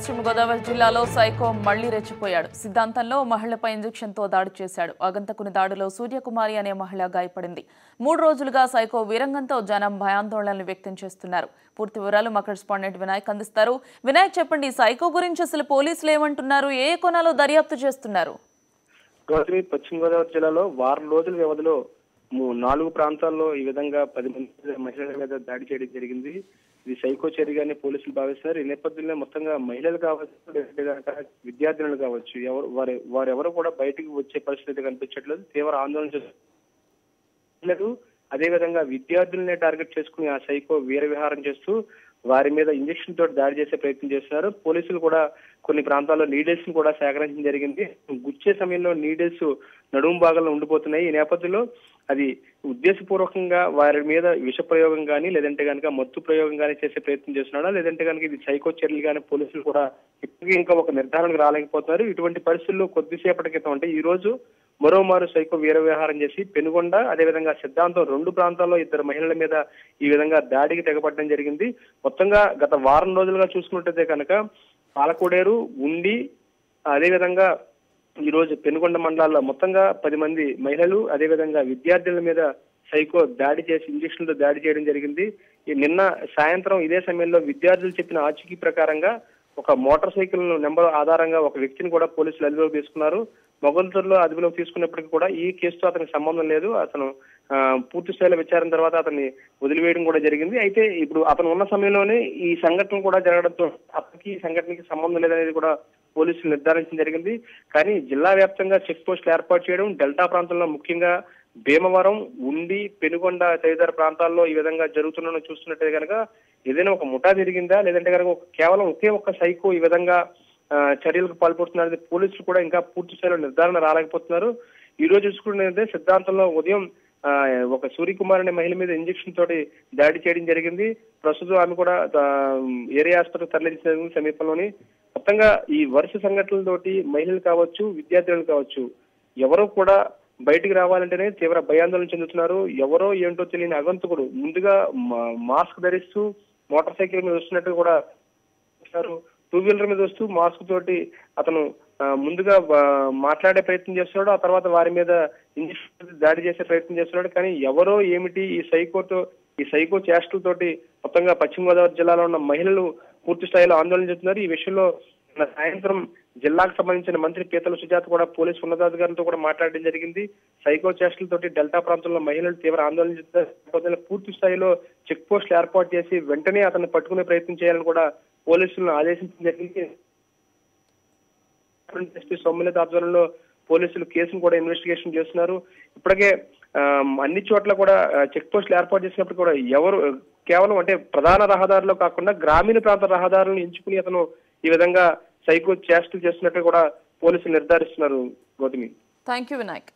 పశ్చిమ గోదావరి జిల్లాలో సైకో మళ్లీ రెచ్చిపోయాడు. సిద్ధాంతంలో మహిళపై ఇంజెక్షన్తో దాడి చేశాడు. ఆగంతకుని దాడిలో సూర్యకుమారి అనే మహిళ గాయపడింది. 3 రోజులుగా సైకో వీరంగంతో జనం భయాందోళనలు వ్యక్తం చేస్తున్నారు. పూర్తి వివరాలు మా కరెస్పాండెంట్ వినాయక్ అందిస్తారు. వినాయక్, చెప్పండి, సైకో గురించి అసలు పోలీసులు ఏమంటున్నారు? ఏ కోణాల్లో దర్యాప్తు చేస్తున్నారు? గౌతమి, పశ్చిమ గోదావరి జిల్లాలో వారం రోజుల వ్యవధిలో 4 ప్రాంతాల్లో ఈ విధంగా 10 మంది మహిళల మీద దాడి చేయడం జరిగింది. ఇది సైకో చర్యగానే పోలీసులు భావిస్తున్నారు. ఈ నేపథ్యంలో మొత్తంగా మహిళలు కావచ్చు, విద్యార్థినులు కావచ్చు, వారెవరు కూడా బయటికి వచ్చే పరిస్థితి కనిపించట్లేదు. తీవ్ర ఆందోళన చేస్తున్నారు. అదేవిధంగా విద్యార్థులనే టార్గెట్ చేసుకుని ఆ సైకో వీర విహారం చేస్తూ వారి మీద ఇంజక్షన్ తోటి దాడి చేసే ప్రయత్నం చేస్తున్నారు. పోలీసులు కూడా కొన్ని ప్రాంతాల్లో నీడిల్స్ ని కూడా సేకరించడం జరిగింది. గుచ్చే సమయంలో నీడిల్స్ నడుము భాగంలో ఉండిపోతున్నాయి. ఈ నేపథ్యంలో అది ఉద్దేశపూర్వకంగా వారి మీద విష ప్రయోగం కానీ, లేదంటే కనుక మత్తు ప్రయోగం కానీ చేసే ప్రయత్నం చేస్తున్నాడా, లేదంటే కనుక ఇది సైకో చర్యలు కానీ పోలీసులు కూడా ఇప్పటికీ ఇంకా ఒక నిర్ధారణకు రాలేకపోతున్నారు. ఇటువంటి పరిస్థితుల్లో కొద్దిసేపటి క్రితం, అంటే ఈ రోజు మరోమారు సైకో వీర విహారం చేసి పెనుగొండ, అదేవిధంగా సిద్ధాంతం 2 ప్రాంతాల్లో 2 మహిళల మీద ఈ విధంగా దాడికి తెగపడడం జరిగింది. మొత్తంగా గత వారం రోజులుగా చూసుకున్నట్టయితే కనుక పాలకోడేరు, ఉండి, అదేవిధంగా ఈ రోజు పెనుగొండ మండలాల్లో మొత్తంగా 10 మంది మహిళలు, అదేవిధంగా విద్యార్థుల మీద సైకో దాడి చేసి ఇంజక్షన్లతో దాడి చేయడం జరిగింది. నిన్న సాయంత్రం ఇదే సమయంలో విద్యార్థులు చెప్పిన ఆచూకీ ప్రకారంగా ఒక మోటార్ సైకిల్ నెంబర్ ఆధారంగా ఒక వ్యక్తిని కూడా పోలీసులు అదుపులోకి తీసుకున్నారు. మొగల్తూరులో అదుపులోకి తీసుకున్నప్పటికీ కూడా ఈ కేసుతో అతనికి సంబంధం లేదు. అతను పూర్తి స్థాయిలో విచారణ తర్వాత అతన్ని వదిలివేయడం కూడా జరిగింది. అయితే ఇప్పుడు అతను ఉన్న సమయంలోనే ఈ సంఘటన కూడా జరగడంతో అతనికి ఈ సంఘటనకి సంబంధం లేదనేది కూడా పోలీసులు నిర్ధారించడం జరిగింది. కానీ జిల్లా వ్యాప్తంగా చెక్ పోస్టులు ఏర్పాటు చేయడం, డెల్టా ప్రాంతంలో ముఖ్యంగా భీమవరం, ఉండి, పెనుగొండ తదితర ప్రాంతాల్లో ఈ విధంగా జరుగుతున్న చూస్తున్నట్టే కనుక ఏదైనా ఒక ముఠా జరిగిందా, లేదంటే కనుక కేవలం ఒకే ఒక్క సైకో ఈ విధంగా చర్యలకు పాల్పడుతున్నారు పోలీసులు కూడా ఇంకా పూర్తి స్థాయిలో నిర్ధారణ రాలేకపోతున్నారు. ఈ రోజు చూసుకుంటే సిద్ధాంతంలో ఉదయం ఒక సూర్యకుమార్ అనే మహిళ మీద ఇంజక్షన్ తోటి దాడి చేయడం జరిగింది. ప్రస్తుతం ఆమె కూడా ఏరియా ఆసుపత్రికి తరలించిన సమీపంలోని. మొత్తంగా ఈ వరుస సంఘటనలతోటి మహిళలు కావచ్చు, విద్యార్థులు కావచ్చు, ఎవరో కూడా బయటికి రావాలంటేనే తీవ్ర భయాందోళన చెందుతున్నారు. ఎవరో ఏంటో తెలియని అగంతకుడు ముందుగా మాస్క్ ధరిస్తూ మోటార్ సైకిల్ మీద వస్తున్నట్టు కూడా 2 వీలర్ మీద వస్తూ మాస్క్ తోటి అతను ముందుగా మాట్లాడే ప్రయత్నం చేస్తున్నాడు. ఆ తర్వాత వారి మీద ఇంజక్షన్ దాడి చేసే ప్రయత్నం చేస్తున్నాడు. కానీ ఎవరో ఏమిటి ఈ సైకో చేష్టలతోటి మొత్తంగా పశ్చిమ గోదావరి జిల్లాలో ఉన్న మహిళలు పూర్తి స్థాయిలో ఆందోళన చెందుతున్నారు. ఈ విషయంలో సాయంత్రం జిల్లాకు సంబంధించిన మంత్రి పీతల సుజాత కూడా పోలీసు ఉన్నతాధికారులతో కూడా మాట్లాడడం జరిగింది. సైకో చేష్టలతోటి డెల్టా ప్రాంతంలో మహిళలు తీవ్ర ఆందోళన చెందుతున్నారు. పూర్తి స్థాయిలో చెక్ పోస్టులు ఏర్పాటు చేసి వెంటనే అతన్ని పట్టుకునే ప్రయత్నం చేయాలని కూడా పోలీసులను ఆదేశించడం జరిగింది. ఎస్పీ సౌమ్యలత ఆధ్వర్యంలో పోలీసులు కేసును కూడా ఇన్వెస్టిగేషన్ చేస్తున్నారు. ఇప్పటికే అన్ని చోట్ల కూడా చెక్ పోస్టులు ఏర్పాటు చేసినప్పుడు కూడా ఎవరు కేవలం అంటే ప్రధాన రహదారిలో కాకుండా గ్రామీణ ప్రాంత రహదారులను ఎంచుకుని అతను ఈ విధంగా సైకో చేష్టలు చేస్తున్నట్టు కూడా పోలీసులు నిర్ధారిస్తున్నారు. Gautami, thank you Vinayak.